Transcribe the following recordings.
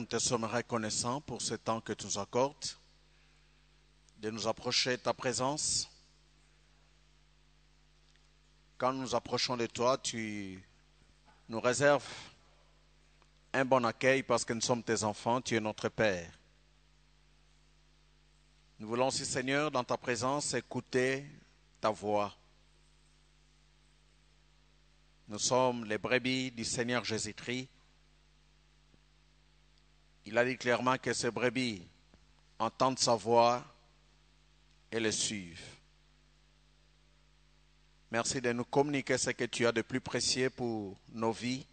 nous te sommes reconnaissants pour ce temps que tu nous accordes, de nous approcher de ta présence. Quand nous nous approchons de toi, tu nous réserves un bon accueil parce que nous sommes tes enfants, tu es notre Père. Nous voulons aussi, Seigneur, dans ta présence, écouter ta voix. Nous sommes les brebis du Seigneur Jésus-Christ. Il a dit clairement que ces brebis entendent sa voix et le suivent. Merci de nous communiquer ce que tu as de plus précieux pour nos vies,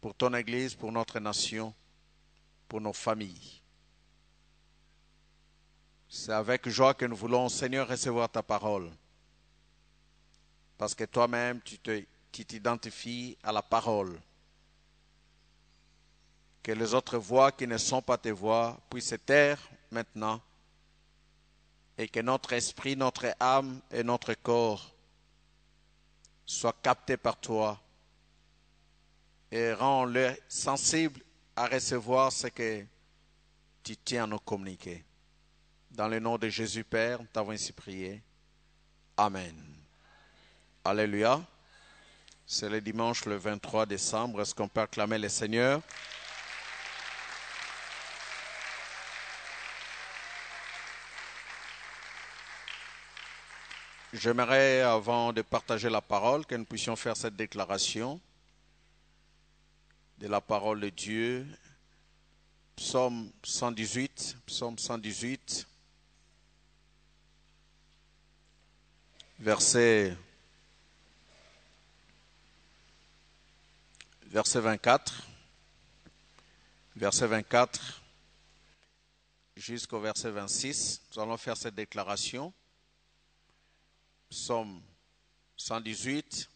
pour ton Église, pour notre nation, pour nos familles. C'est avec joie que nous voulons, Seigneur, recevoir ta parole. Parce que toi-même, tu t'identifies à la parole. Que les autres voix qui ne sont pas tes voix puissent se taire maintenant. Et que notre esprit, notre âme et notre corps soient captés par toi. Et rends-les sensibles à recevoir ce que tu tiens à nous communiquer. Dans le nom de Jésus Père, nous t'avons ainsi prié. Amen. Alléluia. C'est le dimanche le 23 décembre. Est-ce qu'on peut acclamer le Seigneur? J'aimerais, avant de partager la parole, que nous puissions faire cette déclaration de la parole de Dieu. Psaume 118, verset 24 jusqu'au verset 26. Nous allons faire cette déclaration. Psaume 118,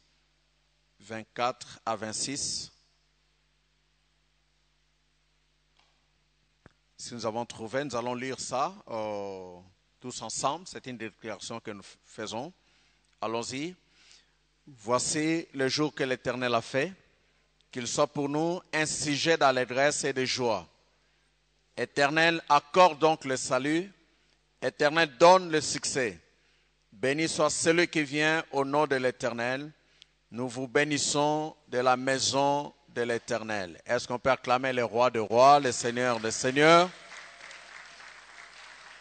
24 à 26. Si nous avons trouvé, nous allons lire ça tous ensemble. C'est une déclaration que nous faisons. Allons-y. Voici le jour que l'Éternel a fait, qu'il soit pour nous un sujet d'allégresse et de joie. Éternel, accorde donc le salut. Éternel, donne le succès. Béni soit celui qui vient au nom de l'Éternel. Nous vous bénissons de la maison de l'Éternel. Est-ce qu'on peut acclamer le roi des rois, le Seigneur des seigneurs?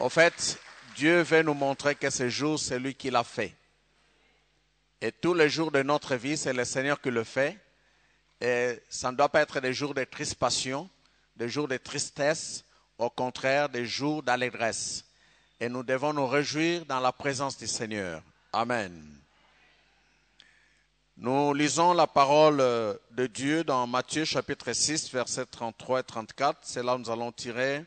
En fait, Dieu veut nous montrer que ce jour, c'est lui qui l'a fait. Et tous les jours de notre vie, c'est le Seigneur qui le fait. Et ça ne doit pas être des jours de crispation, des jours de tristesse, au contraire, des jours d'allégresse. Et nous devons nous réjouir dans la présence du Seigneur. Amen. Nous lisons la parole de Dieu dans Matthieu chapitre 6, versets 33 et 34. C'est là où nous allons tirer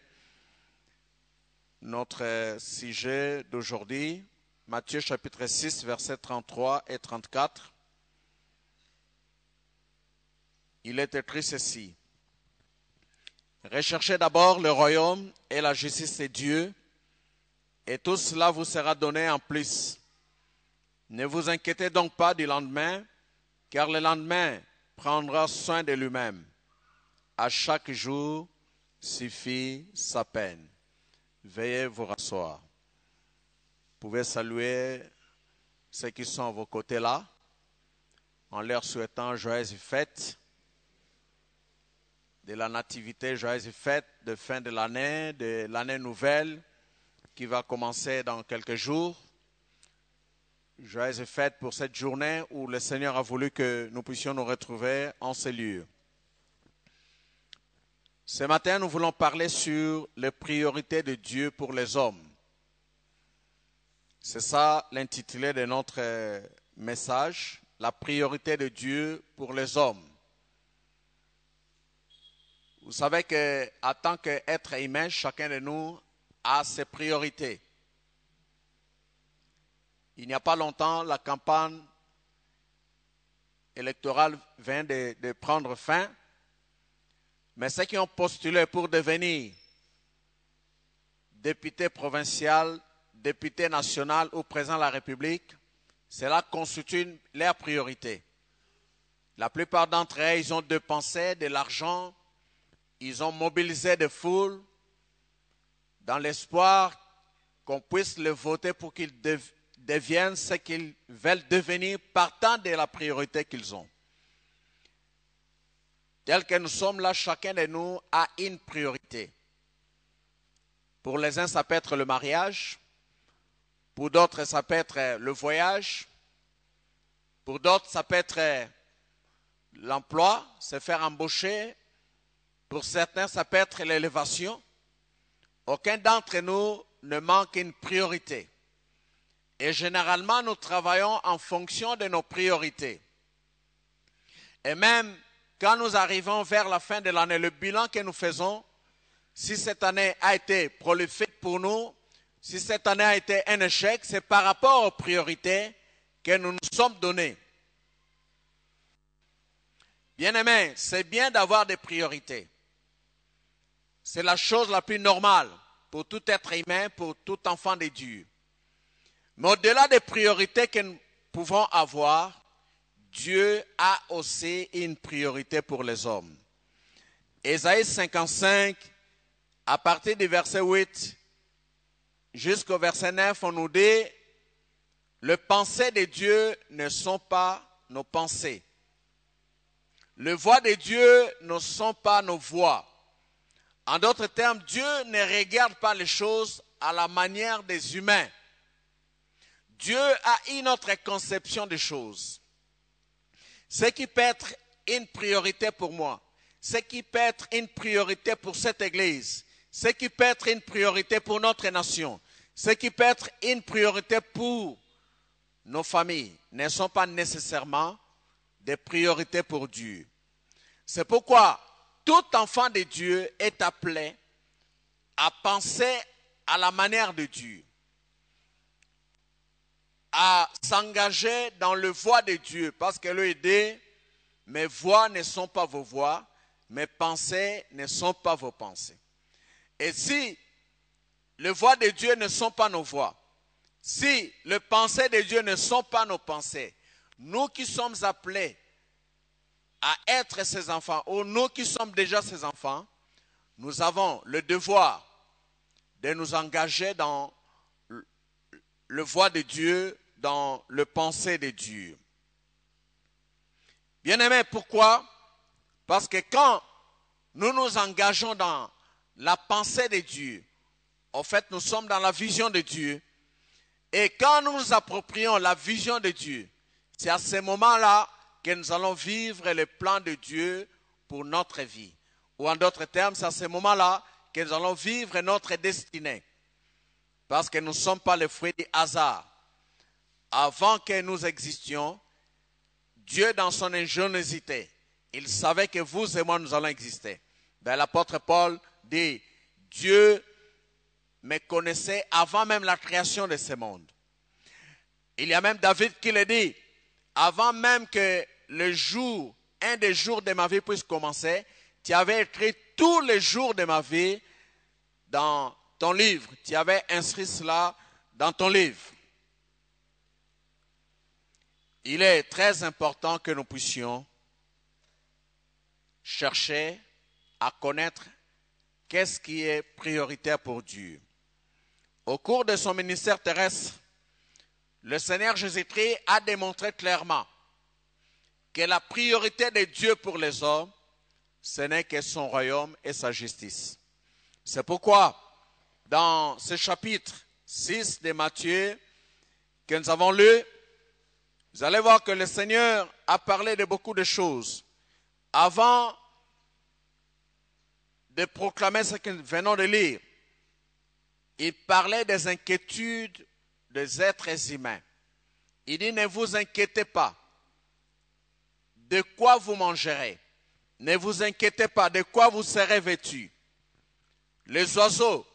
notre sujet d'aujourd'hui. Matthieu chapitre 6, versets 33 et 34. Il est écrit ceci. Recherchez d'abord le royaume et la justice de Dieu, et tout cela vous sera donné en plus. Ne vous inquiétez donc pas du lendemain, car le lendemain prendra soin de lui-même. À chaque jour suffit sa peine. Veuillez vous rasseoir. Vous pouvez saluer ceux qui sont à vos côtés là, en leur souhaitant joyeuses fêtes de la nativité, joyeuses fêtes de fin de l'année nouvelle qui va commencer dans quelques jours. Joyeuses fêtes pour cette journée où le Seigneur a voulu que nous puissions nous retrouver en ces lieux. Ce matin, nous voulons parler sur les priorités de Dieu pour les hommes. C'est ça l'intitulé de notre message, la priorité de Dieu pour les hommes. Vous savez qu'en tant qu'être humain, chacun de nous a ses priorités. Il n'y a pas longtemps, la campagne électorale vient de prendre fin. Mais ceux qui ont postulé pour devenir député provincial, député national ou président de la République, cela constitue leur priorité. La plupart d'entre eux, ils ont dépensé de l'argent ils ont mobilisé des foules dans l'espoir qu'on puisse le voter pour qu'ils deviennent ce qu'ils veulent devenir partant de la priorité qu'ils ont. Tel que nous sommes là, chacun de nous a une priorité. Pour les uns, ça peut être le mariage. Pour d'autres, ça peut être le voyage. Pour d'autres, ça peut être l'emploi, se faire embaucher. Pour certains, ça peut être l'élévation. Aucun d'entre nous ne manque une priorité. Et généralement, nous travaillons en fonction de nos priorités. Et même quand nous arrivons vers la fin de l'année, le bilan que nous faisons, si cette année a été prolifique pour nous, si cette année a été un échec, c'est par rapport aux priorités que nous nous sommes donnés. Bien-aimés, c'est bien d'avoir des priorités. C'est la chose la plus normale pour tout être humain, pour tout enfant de Dieu. Mais au-delà des priorités que nous pouvons avoir, Dieu a aussi une priorité pour les hommes. Ésaïe 55, à partir du verset 8 jusqu'au verset 9, on nous dit, les pensées de Dieu ne sont pas nos pensées. Les voies de Dieu ne sont pas nos voies. En d'autres termes, Dieu ne regarde pas les choses à la manière des humains. Dieu a une autre conception des choses. Ce qui peut être une priorité pour moi, ce qui peut être une priorité pour cette église, ce qui peut être une priorité pour notre nation, ce qui peut être une priorité pour nos familles, ne sont pas nécessairement des priorités pour Dieu. C'est pourquoi tout enfant de Dieu est appelé à penser à la manière de Dieu, à s'engager dans le voie de Dieu, parce que lui dit, mes voies ne sont pas vos voies, mes pensées ne sont pas vos pensées. Et si les voies de Dieu ne sont pas nos voies, si les pensées de Dieu ne sont pas nos pensées, nous qui sommes appelés à être ses enfants, ou nous qui sommes déjà ses enfants, nous avons le devoir de nous engager dans le voie de Dieu, dans le pensée de Dieu. Bien-aimés, pourquoi? Parce que quand nous nous engageons dans la pensée de Dieu, en fait, nous sommes dans la vision de Dieu. Et quand nous nous approprions la vision de Dieu, c'est à ce moment-là que nous allons vivre le plan de Dieu pour notre vie. Ou en d'autres termes, c'est à ce moment-là que nous allons vivre notre destinée. Parce que nous ne sommes pas le fruit du hasard. Avant que nous existions, Dieu, dans son ingéniosité, il savait que vous et moi, nous allons exister. Ben, l'apôtre Paul dit, Dieu me connaissait avant même la création de ce monde. Il y a même David qui le dit, avant même que un des jours de ma vie puisse commencer, tu avais écrit tous les jours de ma vie dans ton livre. Tu avais inscrit cela dans ton livre. Il est très important que nous puissions chercher à connaître qu'est-ce qui est prioritaire pour Dieu. Au cours de son ministère terrestre, le Seigneur Jésus-Christ a démontré clairement que la priorité de Dieu pour les hommes, ce n'est que son royaume et sa justice. C'est pourquoi, dans ce chapitre 6 de Matthieu que nous avons lu, vous allez voir que le Seigneur a parlé de beaucoup de choses. Avant de proclamer ce que nous venons de lire, il parlait des inquiétudes des êtres humains. Il dit, ne vous inquiétez pas de quoi vous mangerez. Ne vous inquiétez pas de quoi vous serez vêtus. Les oiseaux,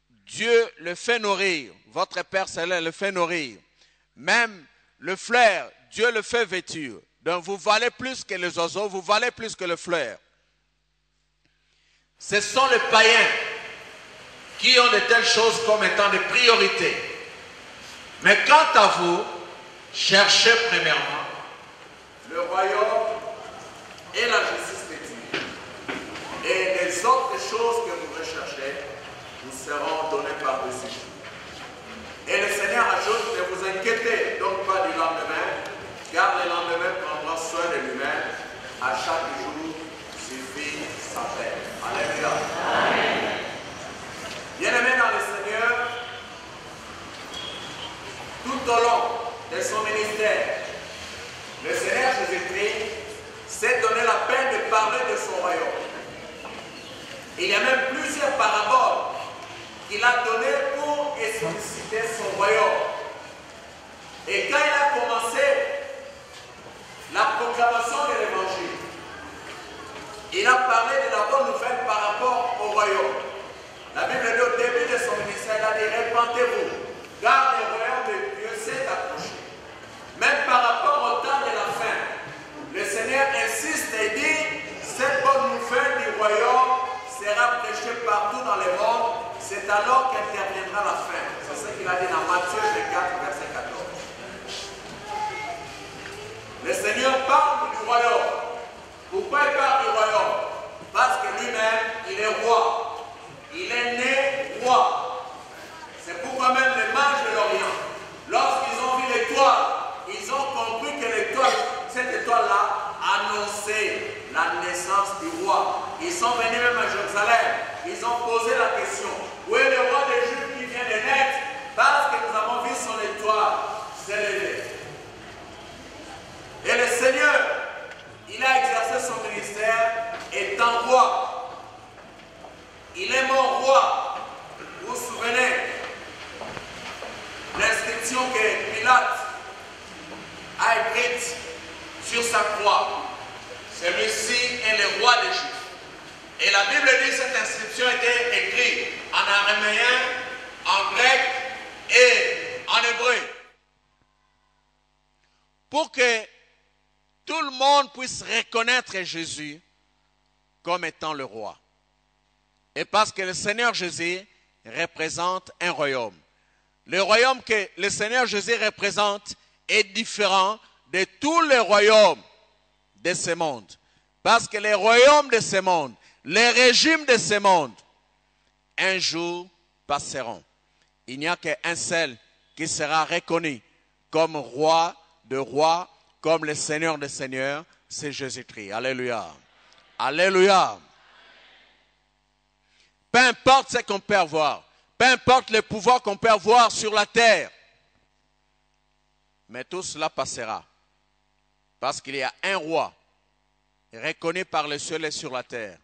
Dieu le fait nourrir. Votre Père Céleste le fait nourrir. Même le fleur, Dieu le fait vêtir. Donc vous valez plus que les oiseaux, vous valez plus que le fleur. Ce sont les païens qui ont de telles choses comme étant des priorités. Mais quant à vous, cherchez premièrement le royaume et la justice de Dieu. Et les autres choses que vous recherchez vous seront données par-dessus. Et le Seigneur ajoute, ne vous inquiétez donc pas du lendemain, car le lendemain prendra soin de lui-même. À chaque jour suffit sa peine. Alléluia. Amen. Bien-aimés dans le Seigneur, tout au long de son ministère, le Seigneur Jésus-Christ s'est donné la peine de parler de son royaume. Il y a même plusieurs paraboles qu'il a données pour expliciter son royaume. Et quand il a commencé la proclamation de l'évangile, il a parlé de la bonne nouvelle par rapport au royaume. La Bible dit au début de son ministère, il a dit, répentez-vous, car le royaume de Dieu s'est approché. Même par rapport au temps de la fin, le Seigneur insiste et dit, cette bonne nouvelle du royaume sera prêchée partout dans le monde, c'est alors qu'interviendra la fin. C'est ce qu'il a dit dans Matthieu 4, verset 14. Le Seigneur parle du royaume. Pourquoi il parle du royaume? Parce que lui-même, il est roi. Il est né roi. C'est pourquoi même les mages de l'Orient, lorsqu'ils ont vu l'étoile, ils ont compris que l'étoile, cette étoile-là, annonçait la naissance du roi. Ils sont venus même à Jérusalem. Ils ont posé la question, où est le roi des Juifs qui vient de naître? Parce que nous avons vu son étoile s'élever. Et le Seigneur, il a exercé son ministère étant roi. Il est mon roi. Vous vous souvenez l'inscription que Pilate a écrite sur sa croix. Celui-ci est le roi des Juifs. Et la Bible dit que cette inscription était écrite en araméen, en grec et en hébreu. Pour que tout le monde puisse reconnaître Jésus comme étant le roi. Et parce que le Seigneur Jésus représente un royaume. Le royaume que le Seigneur Jésus représente est différent de tous les royaumes de ce monde. Parce que les royaumes de ce monde, les régimes de ce monde, un jour passeront. Il n'y a qu'un seul qui sera reconnu comme roi de rois, comme le Seigneur des Seigneurs, c'est Jésus-Christ. Alléluia. Alléluia. Peu importe ce qu'on peut avoir, peu importe le pouvoir qu'on peut avoir sur la terre, mais tout cela passera. Parce qu'il y a un roi reconnu par les cieux et sur la terre.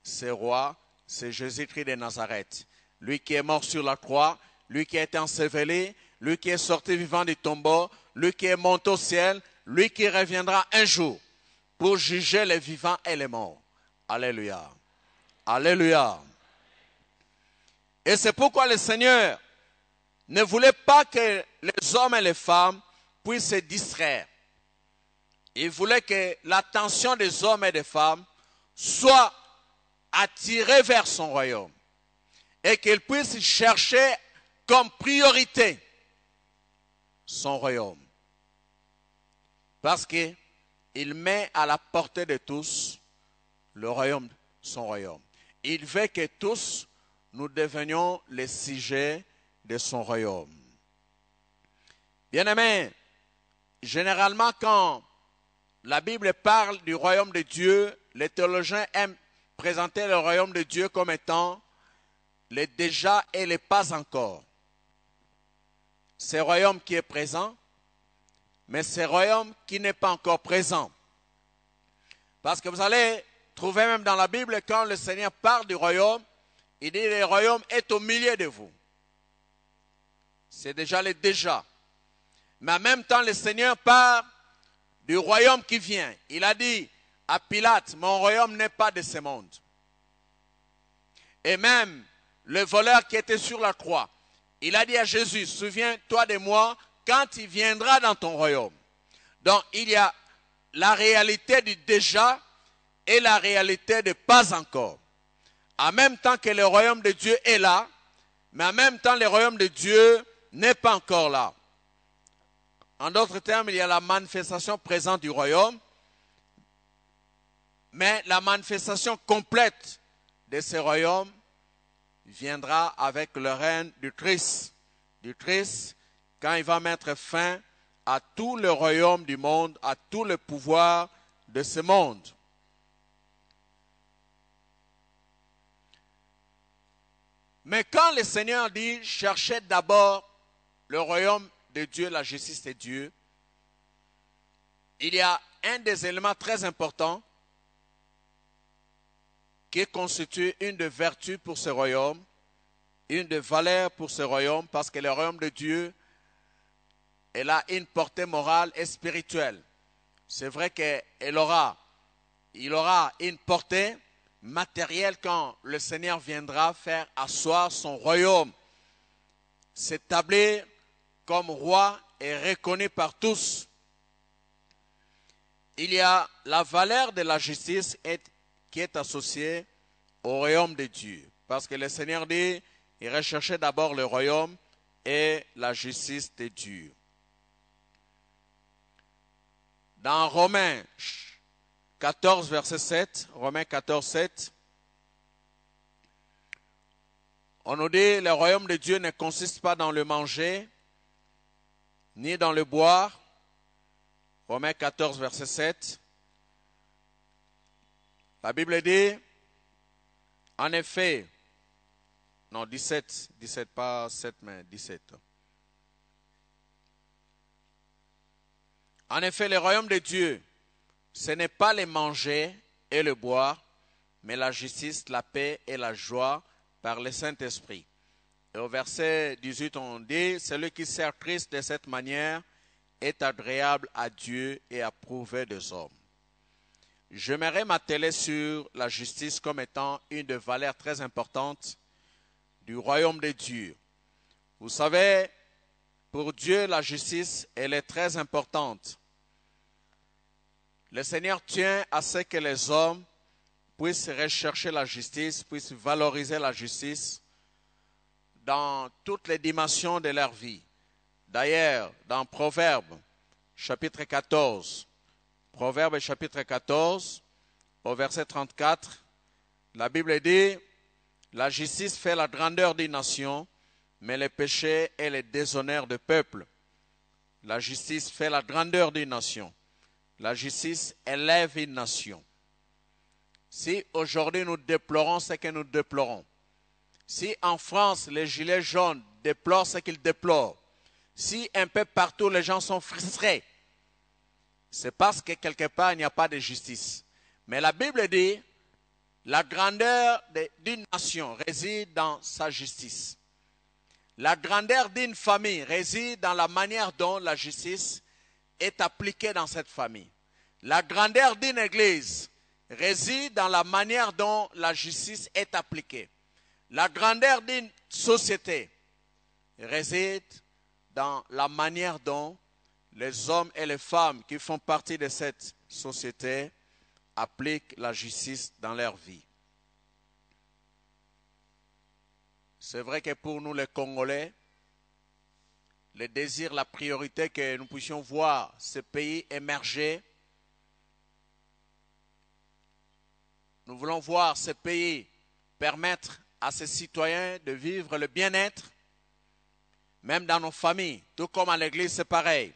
Ce roi, c'est Jésus-Christ de Nazareth. Lui qui est mort sur la croix, lui qui a été enseveli, lui qui est sorti vivant du tombeau, lui qui est monté au ciel, lui qui reviendra un jour pour juger les vivants et les morts. Alléluia. Alléluia. Et c'est pourquoi le Seigneur ne voulait pas que les hommes et les femmes puissent se distraire. Il voulait que l'attention des hommes et des femmes soit attirée vers son royaume et qu'ils puissent chercher comme priorité son royaume. Parce qu'il met à la portée de tous le royaume, son royaume. Il veut que tous nous devenions les sujets de son royaume. Bien-aimés, généralement quand la Bible parle du royaume de Dieu, les théologiens aiment présenter le royaume de Dieu comme étant le déjà et le pas encore. C'est le royaume qui est présent, mais c'est le royaume qui n'est pas encore présent. Parce que vous allez trouver même dans la Bible, quand le Seigneur parle du royaume, il dit le royaume est au milieu de vous. C'est déjà le déjà. Mais en même temps, le Seigneur parle du royaume qui vient. Il a dit à Pilate, mon royaume n'est pas de ce monde. Et même le voleur qui était sur la croix, il a dit à Jésus, souviens-toi de moi quand il viendra dans ton royaume. Donc il y a la réalité du déjà et la réalité de pas encore. En même temps que le royaume de Dieu est là, mais en même temps le royaume de Dieu n'est pas encore là. En d'autres termes, il y a la manifestation présente du royaume, mais la manifestation complète de ce royaume viendra avec le règne du Christ. Du Christ, quand il va mettre fin à tout le royaume du monde, à tout le pouvoir de ce monde. Mais quand le Seigneur dit, cherchez d'abord le royaume de Dieu, la justice de Dieu, il y a un des éléments très importants qui constitue une de vertus pour ce royaume, une de valeur pour ce royaume, parce que le royaume de Dieu, elle a une portée morale et spirituelle. C'est vrai qu'il aura une portée matérielle quand le Seigneur viendra faire asseoir son royaume, s'établir comme roi et reconnu par tous. Il y a la valeur de la justice qui est associée au royaume de Dieu. Parce que le Seigneur dit, il recherchait d'abord le royaume et la justice de Dieu. Dans Romains 14, verset 7, Romains 14, 7, on nous dit, le royaume de Dieu ne consiste pas dans le manger, ni dans le boire. Romains 14, verset 7. La Bible dit, en effet, non, 17, pas 7, mais 17. En effet, le royaume de Dieu, ce n'est pas le manger et le boire, mais la justice, la paix et la joie par le Saint-Esprit. Et au verset 18, on dit, celui qui sert Christ de cette manière est agréable à Dieu et approuvé des hommes. J'aimerais m'atteler sur la justice comme étant une de valeurs très importantes du royaume de Dieu. Vous savez, pour Dieu, la justice, elle est très importante. Le Seigneur tient à ce que les hommes puissent rechercher la justice, puissent valoriser la justice dans toutes les dimensions de leur vie. D'ailleurs, dans Proverbes, chapitre 14, Proverbes chapitre 14, au verset 34, la Bible dit, la justice fait la grandeur d'une nation, mais le péché est le déshonneur du peuple. La justice fait la grandeur d'une nation. La justice élève une nation. Si aujourd'hui nous déplorons ce que nous déplorons, si en France les gilets jaunes déplorent ce qu'ils déplorent, si un peu partout les gens sont frustrés, c'est parce que quelque part il n'y a pas de justice. Mais la Bible dit, la grandeur d'une nation réside dans sa justice. La grandeur d'une famille réside dans la manière dont la justice est appliquée dans cette famille. La grandeur d'une église réside dans la manière dont la justice est appliquée. La grandeur d'une société réside dans la manière dont les hommes et les femmes qui font partie de cette société appliquent la justice dans leur vie. C'est vrai que pour nous les Congolais, le désir, la priorité que nous puissions voir ce pays émerger, nous voulons voir ce pays permettre à ses citoyens de vivre le bien-être, même dans nos familles, tout comme à l'église, c'est pareil.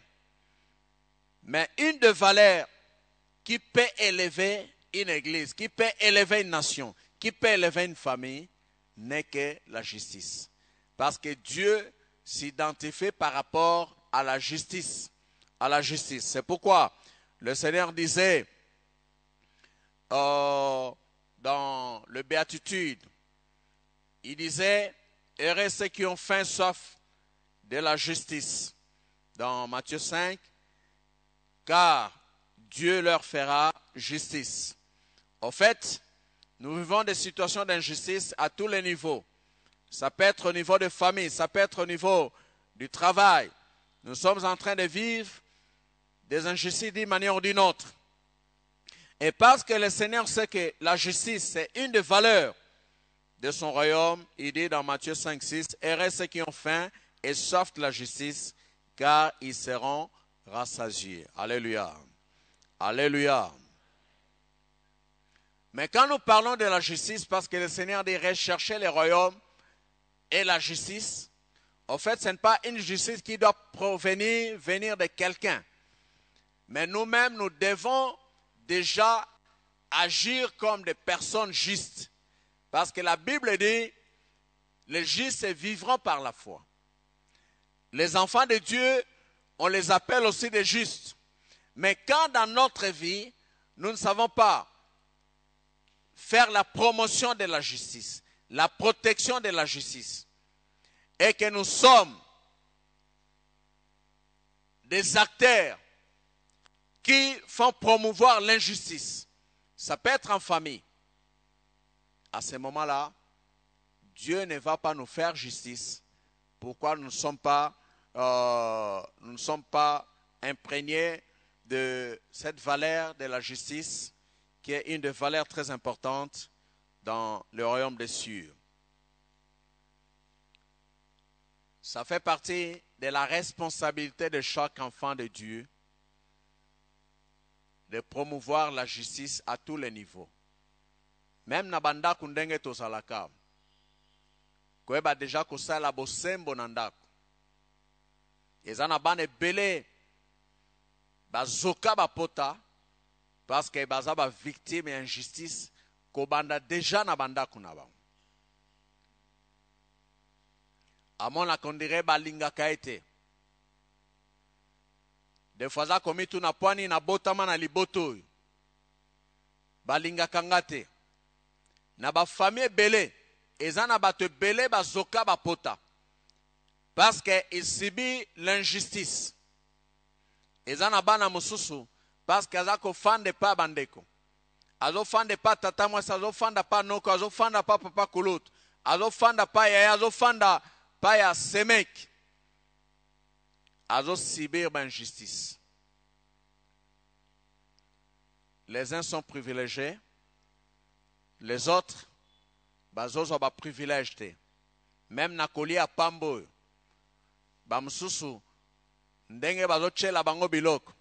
Mais une des valeurs qui peut élever une église, qui peut élever une nation, qui peut élever une famille, n'est que la justice. Parce que Dieu s'identifie par rapport à la justice. À la justice. C'est pourquoi le Seigneur disait dans le Béatitude, il disait, heureux ceux qui ont faim soif de la justice. Dans Matthieu 5, car Dieu leur fera justice. En fait, nous vivons des situations d'injustice à tous les niveaux. Ça peut être au niveau de famille, ça peut être au niveau du travail. Nous sommes en train de vivre des injustices d'une manière ou d'une autre. Et parce que le Seigneur sait que la justice, c'est une des valeurs de son royaume, il dit dans Matthieu 5, 6, heureux ceux qui ont faim et soif de la justice, car ils seront rassasiés. Alléluia. Alléluia. Mais quand nous parlons de la justice, parce que le Seigneur dit rechercher le royaume et la justice, en fait, ce n'est pas une justice qui doit venir de quelqu'un. Mais nous-mêmes, nous devons déjà agir comme des personnes justes. Parce que la Bible dit, les justes vivront par la foi. Les enfants de Dieu, on les appelle aussi des justes. Mais quand dans notre vie, nous ne savons pas faire la promotion de la justice, la protection de la justice, et que nous sommes des acteurs qui font promouvoir l'injustice, ça peut être en famille. À ce moment-là, Dieu ne va pas nous faire justice. Pourquoi nous ne sommes pas imprégnés de cette valeur de la justice, qui est une des valeurs très importantes dans le royaume des cieux. Ça fait partie de la responsabilité de chaque enfant de Dieu de promouvoir la justice à tous les niveaux. Même na banda kundenge to salaka. Koeba déjà kosala bosembo na ndako. Ezana bane belé bazoka bapota parce que baza ba victime et injustice kobanda déjà na banda kunaba. Amona kondire balinga kaete. Des fois za komitu na pwani na botama na liboto. Balinga kangate. Na ba famille belé ezana bato belé bazoka bapota. Parce qu'il subit l'injustice. Ezana bana mususu parce que azako fande pa bandeko. Azo fande pa tata mwasa, azo fanda pa noko, azo fanda pa papa kulot, azo fanda pa yaya, azo fanda pa ya semek. Azo subir l'injustice. Les uns sont privilégiés, les autres bazozo ba privilégiés. Même na kolia pambo bamususu ndenge bazochela bango biloko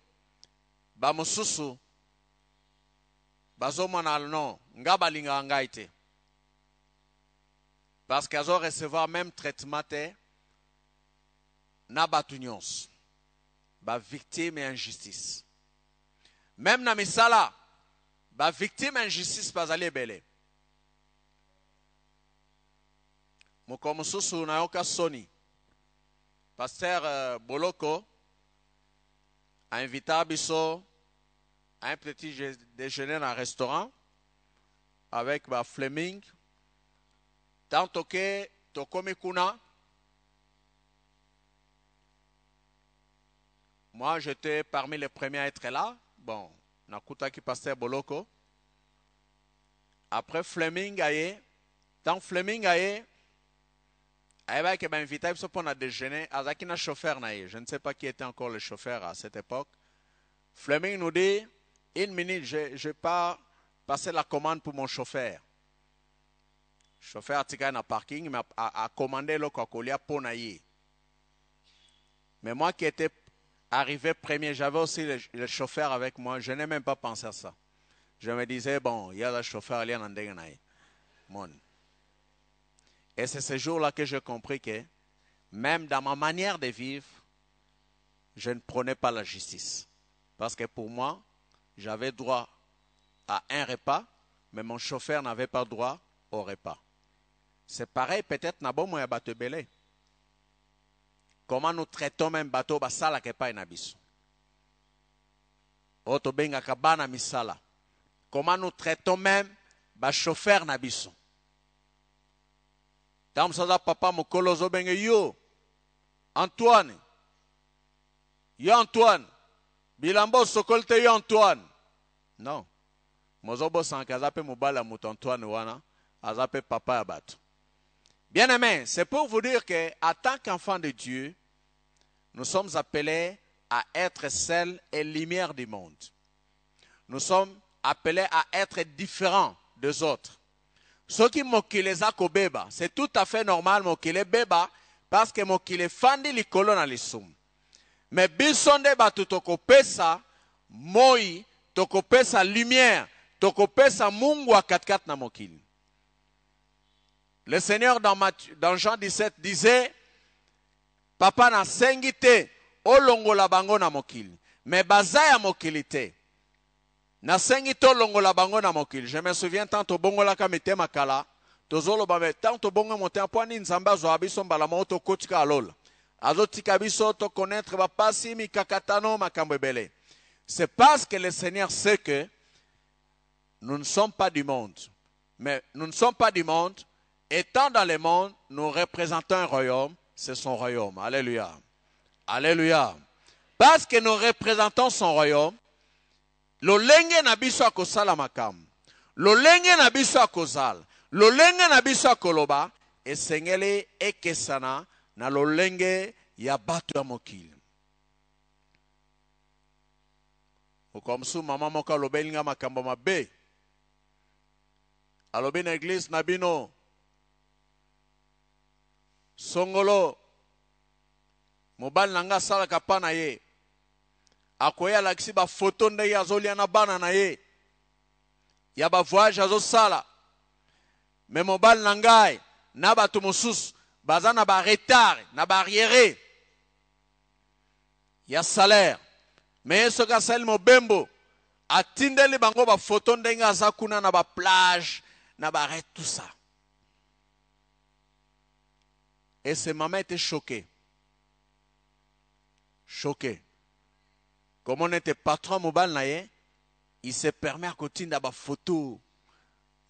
bamususu bazomona non nga balinga ngaite parce qu'ils ont recevoir même traitement te na batunyons ba victime et injustice même na misala ba victime et injustice bazali belé moko mususu na yoka soni. Pasteur Boloko a invité Abisso à un petit déjeuner dans un restaurant avec Fleming. Tant que Tokomi Kuna, moi j'étais parmi les premiers à être là. Bon, Nakuta qui pasteur Boloko. Après Fleming aye, tant Fleming aye, il m'a invité pour un déjeuner avec un chauffeur. Je ne sais pas qui était encore le chauffeur à cette époque. Fleming nous dit, une minute, je vais pas passer la commande pour mon chauffeur. Le chauffeur a un parking, mais a commandé le cocolia pour naïe. Mais moi qui étais arrivé premier, j'avais aussi le chauffeur avec moi. Je n'ai même pas pensé à ça. Je me disais, bon, il y a le chauffeur, il y a un déguenaï. Mon. Et c'est ce jour-là que j'ai compris que même dans ma manière de vivre, je ne prenais pas la justice. Parce que pour moi, j'avais droit à un repas, mais mon chauffeur n'avait pas droit au repas. C'est pareil, peut-être, na bon moyen bateau belé. Comment nous traitons même bateau basala ke pa inabiso. Oto benga kabana misala. Comment nous traitons même ba chauffeur nabiso. Tam saza papa mokolo zo benge yo Antoine. Yo Antoine. Bilambo sokolte yo Antoine. Non. Mozobo sankazape mobala mut Antoine wana azape papa abato. Bien aimé, c'est pour vous dire que en tant qu'enfants de Dieu, nous sommes appelés à être sel et lumière du monde. Nous sommes appelés à être différents des autres. Ceux qui mokile zako beba, c'est tout à fait normal mokile beba parce que mokile fandi likolo na lisum. Mais bisonde batu toko pesa moi, toko pesa lumière, tokopesa mungu a 4-4 na mokili. Le Seigneur dans Jean 17 disait, papa na sengi te olongola bango na mokili, mais bazaya mokili te. Na sengi to longola bango na mokili. Je me souviens tant bongola ka mitema kala, tozolo ba tant bongo monte aponi nzamba zo abiso mbala moto kotika alola. Azotika biso to connaître ba pasi mi kakatano makambo ebele. C'est parce que le Seigneur sait que nous ne sommes pas du monde. Mais nous ne sommes pas du monde. Étant dans le monde, nous représentons un royaume. C'est son royaume. Alléluia. Alléluia. Parce que nous représentons son royaume, lolenge na biso akosala makam. Lolenge na biso akozala. Lolenge na biso akoloba. Esengeli ekesana na lolenge ya bato ya mokili. Okomsu mama moka lobelinga makambo mabe. Alobi na église na bino. Songolo. Mobali nanga sala kapana ye. Akoya lakisi ba photo ndenge azolia na bana na ye. Ya ba voyage azo sala. Mais mobali nangai na bato mosusu baza na ba retard na ba arriéré. Ya salaire. Mais ce que c'est le mobembo atindeli bango ba photo ndenge aza kuna na ba plage na ba arrête tout ça. Et ce maman était choqué. Choqué. Comme on était patron mobile naye, il se permet à continuer à ba photo.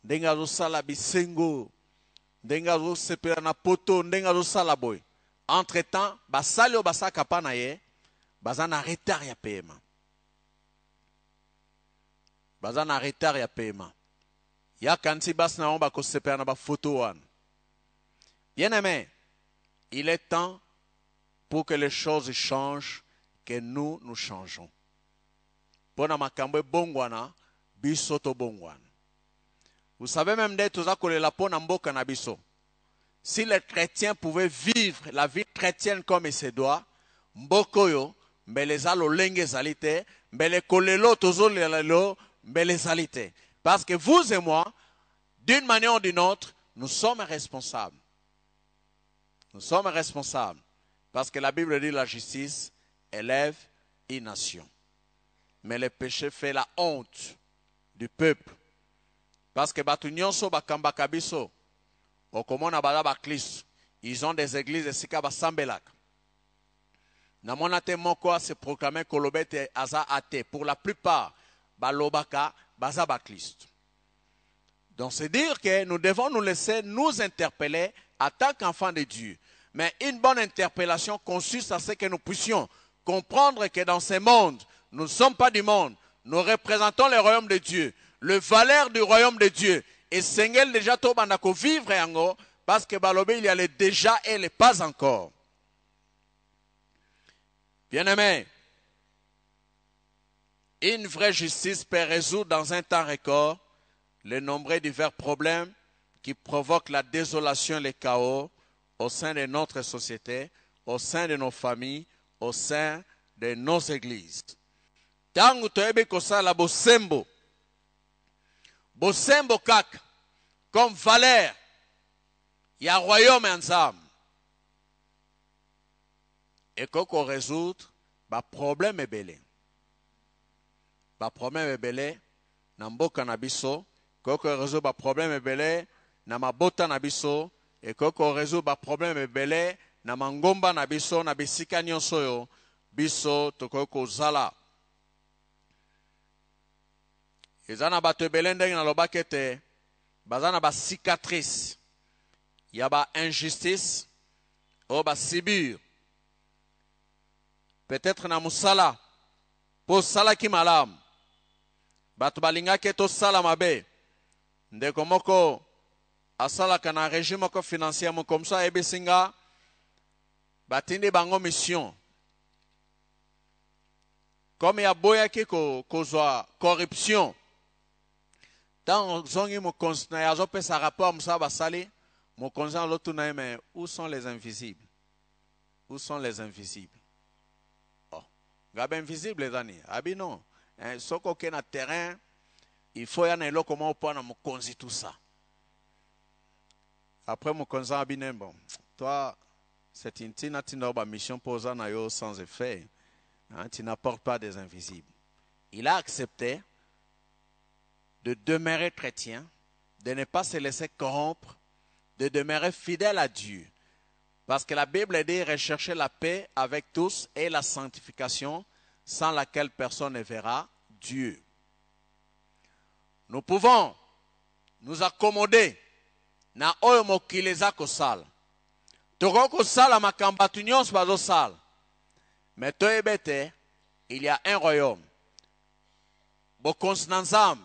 Ndenge azo sala bisengo. Ndenge azo sepela na poto, ndenge azo sala boy. Entre-temps, ba sali o basaka pa naye. Bazana retard ya paiement. Bazana retard ya paiement. Ya kanti bas na on ba ko sepela na ba photo wan. Bien aimé, il est temps pour que les choses changent, que nous changeons. Pona makambo bongwana, biso to bongwana. Vous savez même d'être toza kolela pona mboka na biso. Si les chrétiens pouvaient vivre la vie chrétienne comme il se doit, mbokoyo mbeleza lolenge zalite, mbele kolelo tozo lelo mbele zalite. Parce que vous et moi, d'une manière ou d'une autre, nous sommes responsables. Nous sommes responsables. Parce que la Bible dit la justice élève une nation. Mais le péché fait la honte du peuple. Parce que batu nyonso bakamba kabiso, okomona bala baklisto, ils ont des églises de sika basambelak. Namona te moko se proclamer kolobete aza ate. Pour la plupart, balobaka baza baklisto. Donc c'est dire que nous devons nous laisser nous interpeller en tant qu'enfants de Dieu. Mais une bonne interpellation consiste à ce que nous puissions comprendre que dans ce monde, nous ne sommes pas du monde. Nous représentons le royaume de Dieu. Le valeur du royaume de Dieu. Et Seigneur déjà to bandako vivre yango parce que balobe il y a le déjà et le pas encore. Bien-aimé, une vraie justice peut résoudre dans un temps record les nombreux divers problèmes qui provoquent la désolation et le chaos au sein de notre société, au sein de nos familles, au sein de nos églises. Tangu toyebi kosala bosembo, bosembo kaka, comme valeur, ya royaume ensemble. Et qu'on résoudre, ba problème ebele. Ba problème ebele, na mboka na biso, qu'on résoudre ba problème ebele, na mabota na biso, et qu'on résoudre ba problème ebele, na mangomba na biso, na bisika nyonso yo, biso tokoko zala. Ezana bato ebele ndenge na lobaka ete, bazana ba cicatrice, ya ba injustice, o ba sibir. Peut-être na musala, po sala ki malam, bato balinga ke to sala mabe, ndeko moko asala kana régime moko financier mo comme ça ebesinga, batindi bango mission. Comme ya boya ki kozwa corruption, tant zongi mo consna ya zo pesa rapport musa basali, mo consna l'autre na mais où sont les invisibles? Où sont les invisibles? Gabe invisible les amis. Abi non. Soko ke na terrain, il faut y aller comment on me conduire tout ça. Après mon conseil bien bon, toi c'est une mission posée sans effet, hein, tu n'apportes pas des invisibles. Il a accepté de demeurer chrétien, de ne pas se laisser corrompre, de demeurer fidèle à Dieu. Parce que la Bible dit rechercher la paix avec tous et la sanctification sans laquelle personne ne verra Dieu. Nous pouvons nous accommoder na oyo mokili eza kosala. Tokoki kosala makambo atu nyonso bazosala. Mais toyeba ete il y a un royaume. Bokonzi na Nzambe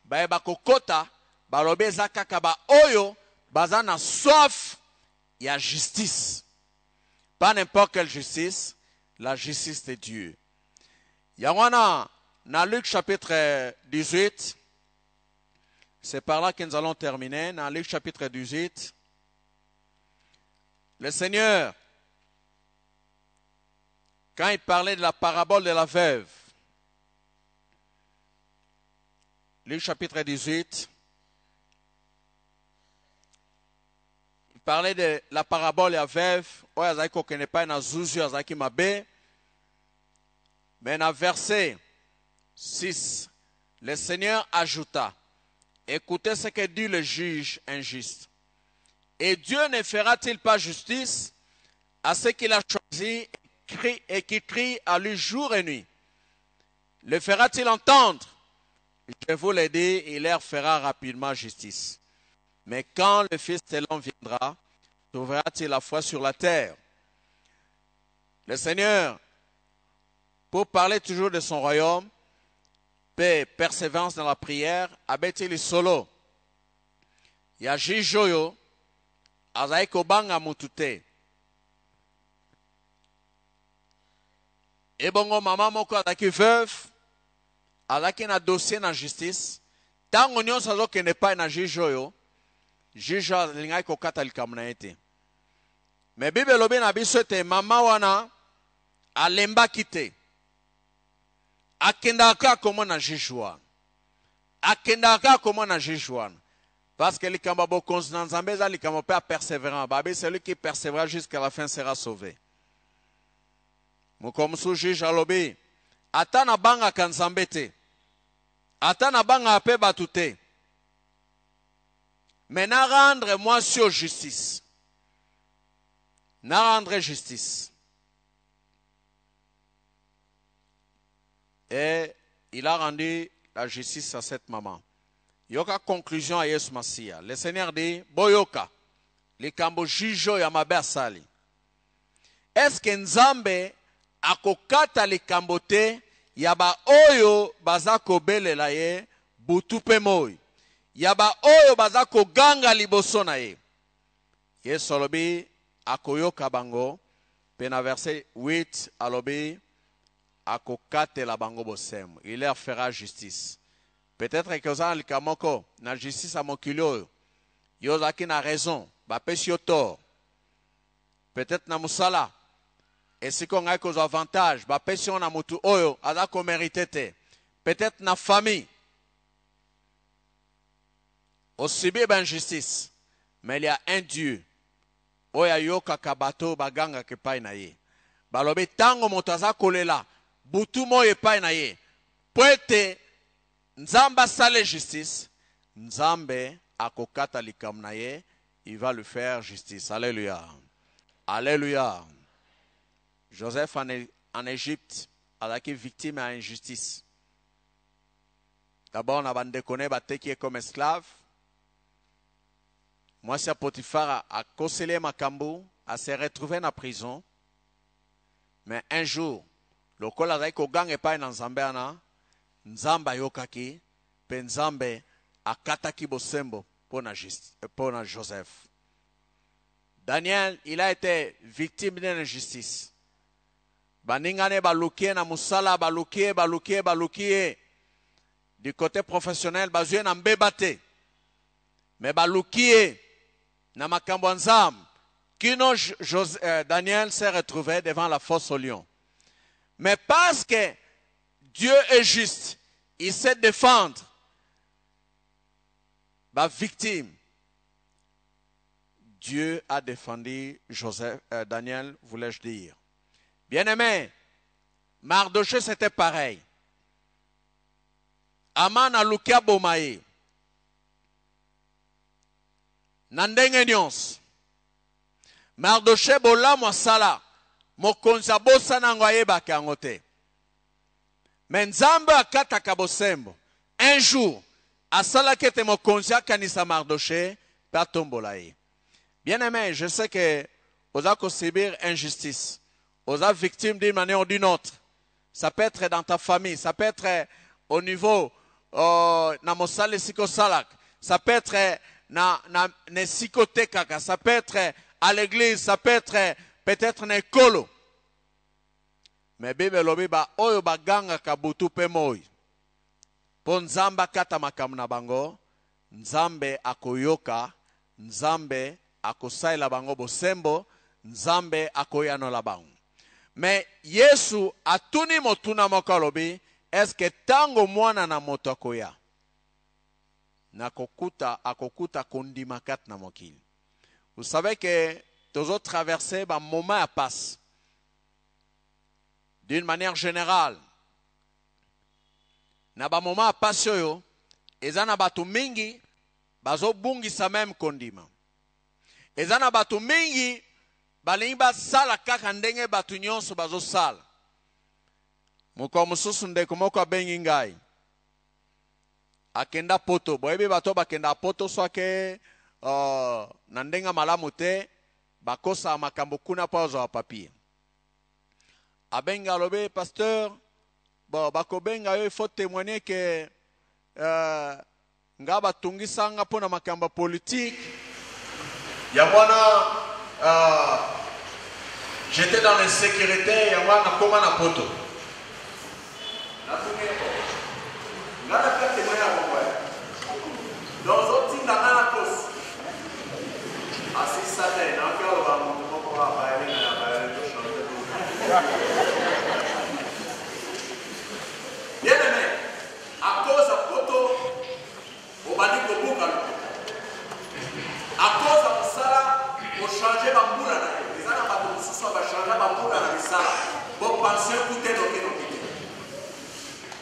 bayeba kokota balobi eza kaka ba oyo baza na soif ya justice. Pas n'importe quelle justice, la justice de Dieu. Yangwana na Luc chapitre 18. C'est par là que nous allons terminer. Dans Luc chapitre 18, le Seigneur, quand il parlait de la parabole de la veuve, Luc chapitre 18, il parlait de la parabole de la veuve, mais dans verset 6, le Seigneur ajouta, écoutez ce que dit le juge injuste. Et Dieu ne fera-t-il pas justice à ceux qu'il a choisis et qui crient à lui jour et nuit? Le fera-t-il entendre? Je vous l'ai dit, il leur fera rapidement justice. Mais quand le Fils de l'homme viendra, trouvera-t-il la foi sur la terre? Le Seigneur, pour parler toujours de son royaume, paix, persévérance dans la prière, abeti li solo. Ya jijoyo, azai kobanga mutute. Ebongo mama moko azaki veuve, azaki na dossier na justice. Tango nyonso azokende pa na jijoyo, juge alingai kokata likambo na ye te. Me Bible elobi na biso ete mama wana alembaki te. Akendaka komona juge wana. Akendaka komona juge wana. Parce que likambo bokonzi na Nzambe eza likambo pe persévérant. Babi celui qui persévérera jusqu'à la fin sera sauvé. Mokomsu juge alobi ata na banga ka Nzambe te. Ata na banga pe batu te. Mais na rendre moi sur justice. Na rendre justice. Et il a rendu la justice à cette maman. Yoka conclusion à Yesu Masia. Le Seigneur dit, boyoka, likambo jijo ya mabe asali. Est-ce que Nzambe akokata likambo te ya ba oyo baza kobelela ye butu pe moi? Ya ba oyo baza koganga liboso na ye. Yesu alobi akoyoka bango. Pena verset 8 alobi akokate la bango bosemo. Il leur fera justice. Peut-être que vous avez likamoko na justice a mokilio. Yozaki na raison. Ba pesi tort. Peut-être na musala. Et si qu'on a cause avantage. Ba pesi on a mutu oyo. Azako mérité. Peut-être na famille. Aussi bien injustice. Mais il y a un Dieu. Oya yoka kabato baganga kepai na ye. Balobi tango motaza kolela. Butu mo epai na ye. Poete Nzamba sale justice. Nzambe akokata likam na ye. Il va lui faire justice. Alléluia. Alléluia. Joseph en Égypte a été victime à injustice. D'abord, on a bandekone qui est comme esclave. Moi, c'est Potiphar a conseillé Makambu à se retrouver en prison. Mais un jour, le col a dit gang et pas dans Zambéana. Nzamba yokaki, pe Nzambe akataki bosembo pour Joseph. Daniel, il a été victime d'une injustice. Baningane balukie na musala balukie. Du côté professionnel, bazuye na mbebate. Mais balukie na makambo nzam. Kino Daniel s'est retrouvé devant la fosse au lion. Mais parce que Dieu est juste, il sait défendre. victime. Dieu a défendu Daniel, voulais-je dire. Bien-aimé, Mardoché c'était pareil. Aman alukia bomaye. Nandenge nyons. Mardoché bola mwasala. Mokonza bosa nangoye bakangote. Menzambe akata kabosembo. Un jour, asala kete mokonzi akanisa Mardoché, patombolaye. Bien-aimé, je sais que vous avez subir injustice. Vous êtes victime d'une manière ou d'une autre. Ça peut être dans ta famille, ça peut être au niveau namosale sikosalak, ça peut être na nesikotekaka, ça peut être à l'église, ça peut être peut-être na ekolo. Mais Bible lobi ba oyo baganga kabutu pe moi. Po nzamba kata makamu na bango, nzambe akoyoka, nzambe akosaila bango bosembo, nzambe akoyanola bango. Mais Yesu atuni motuna mokalobi, est-ce que tango mwana na moto akoya akokuta kondima kat na mokili. Vous savez que tous traverser un moment à passe. D'une manière générale, na ba moment à passe yo, ezana batu mingi bazo bungi sa même kondima. Ezana batu mingi balingi basala kaka ndenge batu nyonso bazo sala. Moko mususu ndeko moko abengi ngai. Akenda poto, boyebi bato bakenda poto swake na ndenga malamu te, bakosa makambo kuna pauzo wa papier. Abenga lobe, pasteur, bon, bakobenga yo, il faut témoigner que nga batungisanga pona makambo politique. Yamwana j'étais dans l'insécurité, yamwana koma na poto. Dans autres types d'anacos, assis ça là, dans quel va mon nom pour appeler la balle de chanter. Bien aimé, à cause de poto, au bani kobuka, à cause de ça, on changeait ma moula là. Les gens n'ont pas de soucis, on va changer ma moula là, ça. Bon, pensez écouter donc et donc.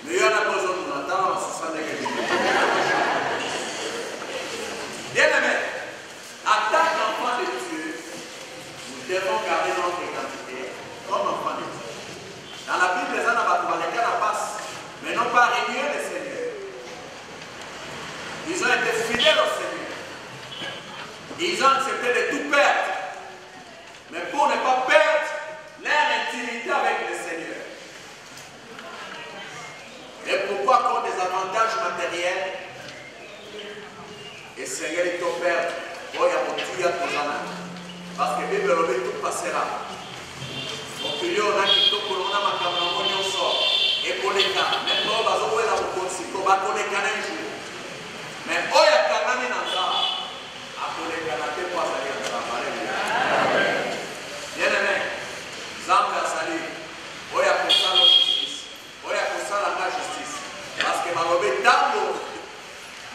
Mais il y en a besoin de l'entendre en se sentant bien aimé, en tant qu'enfant de Dieu, nous devons garder notre identité comme enfant de Dieu. Dans la Bible, les gens n'ont pas passe, mais n'ont pas renié le Seigneur. Ils ont été fidèles au Seigneur. Ils ont accepté de tout perdre. Mais pour ne pas perdre leur intimité avec le Seigneur. Et pourquoi qu'on des avantages matériels et Seigneur il t'opère, parce que la Bible dit tout passera. Donc il y en a qui t'ont colonné ma caméra, et pour les cas, même pas au bateau, il a beaucoup de cycles, va pour les canins jouer. Mais oh, il y a quand même un temps, à pour les canins, t'es pas salir de la marée. Bien aimé, Zambe a sali, oh, il y a pour ça la justice, oh, il y a pour ça la justice, parce que ma lobé d'ambo.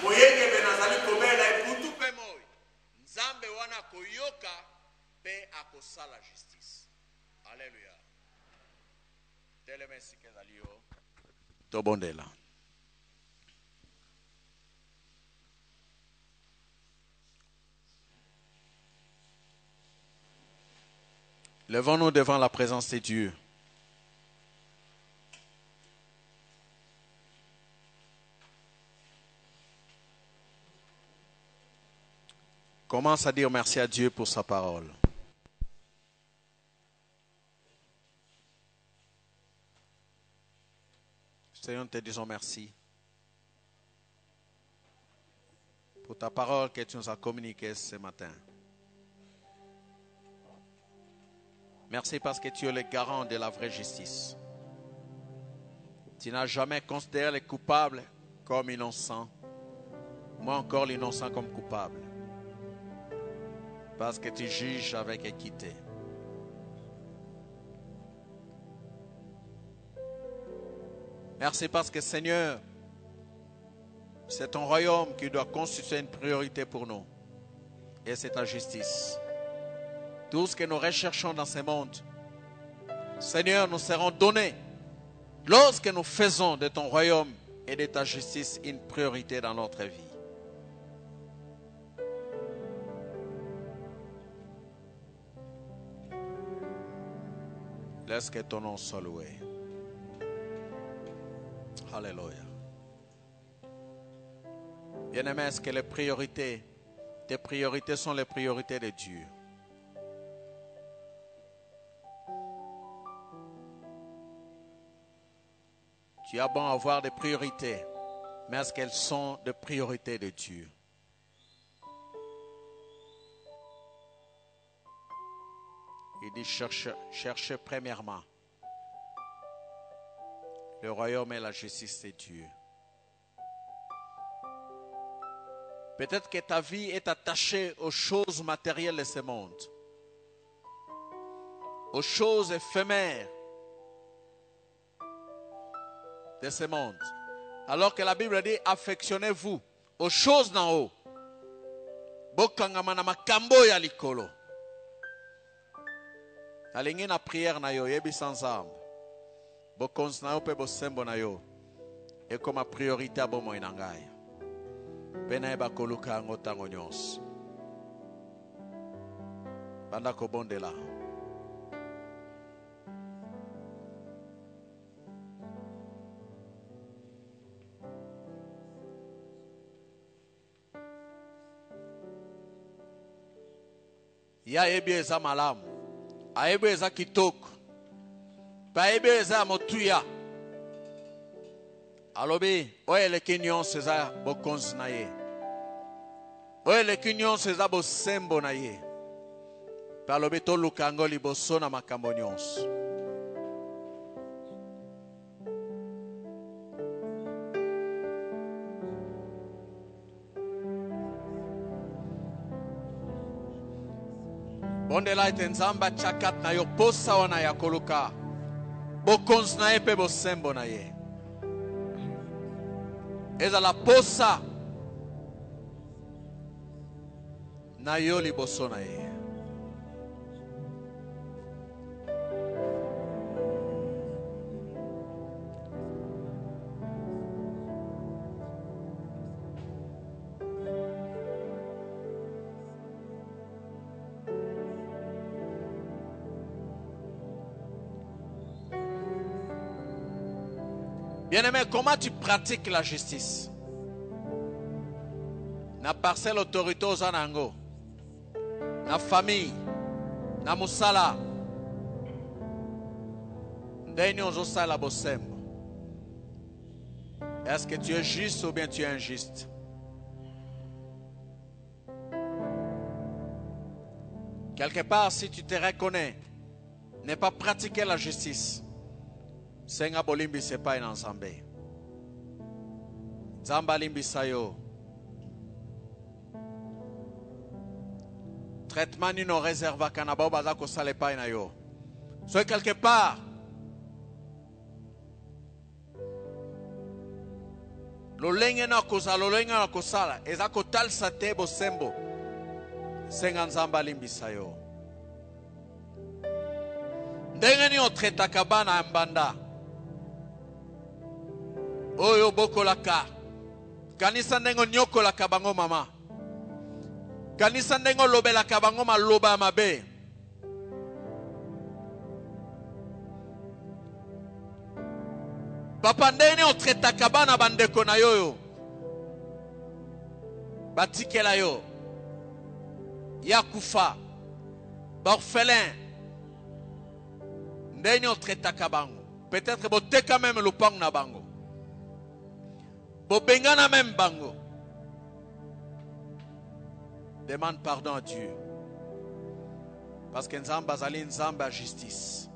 Moyenge benazali kobela eputu pe moi. Nzambe wana koyoka pe akosala justice. Alléluia. Teleme sikezali yo. Tobondela. Levons-nous devant la présence de Dieu. Commence à dire merci à Dieu pour sa parole. Seigneur, nous te disons merci pour ta parole que tu nous as communiquée ce matin. Merci parce que tu es le garant de la vraie justice. Tu n'as jamais considéré les coupables comme innocents, moi encore l'innocent comme coupable. Parce que tu juges avec équité. Merci parce que Seigneur, C'est ton royaume qui doit constituer une priorité pour nous. Et c'est ta justice. Tout ce que nous recherchons dans ce monde, Seigneur, nous serons donnés lorsque nous faisons de ton royaume et de ta justice une priorité dans notre vie. Laisse que ton nom soit loué. Alléluia. Bien-aimé, est-ce que les priorités, tes priorités sont les priorités de Dieu? Tu as bon avoir des priorités, mais est-ce qu'elles sont des priorités de Dieu? Il dit cherchez premièrement le royaume et la justice de Dieu. Peut-être que ta vie est attachée aux choses matérielles de ce monde, aux choses éphémères de ce monde. Alors que la Bible dit, affectionnez-vous aux choses d'en haut. Bokangamana makambo ya likolo. Alingi na prière na yo, yebi sans âme. Bokons na yo pe bosembo na yo. Et comme ma priorité abomo inangai. Pena eba koluka ango tango nyos. Banda ko bondela. Ya ebi eza malamu. Aebi eza kitoko. Pa ebi eza motuya. Alobi, oye leki nyonso eza bokonzi na ye. Oye leki nyonso eza bosembo na ye. Pa alobi toluka yango liboso na makambo nyonso. Bondela ete nzamba chakat na yo posa wana ya koluka. Bokonzi na ye pe bosembo na ye. Eza la posa na yo liboso na ye. Bien-aimé, comment tu pratiques la justice? Na parcelle autorité aux anango, na famille, na musala, ndeni ozosala bosembo. Est-ce que tu es juste ou bien tu es injuste? Quelque part, si tu te reconnais, ne pas pratiquer la justice, Senga bolimbi sepa ina nzambe. Nzamba limbi sayo. Traitement nino réserva kanaba baza ko sale pa ina yo. So quelque part lolenge na kozala eza ko talsa te bosembo. Senga nzamba limbi sayo. Ndenge ni otreta kabana mbanda. Oyo bokolaka. Kanisa ndengo nyokolaka bango mama. Kanisa ndengo lobelaka bango maloba mabe. Papa ndenge otretaka bana bandeko na yoyo. Batikela yo. Yakufa. Orphelin. Ndenge otretaka bango. Peut-être boteka même lupang na bango. Bobengana même bango. Demande pardon à Dieu. Parce que Nzamba zali Nzamba justice.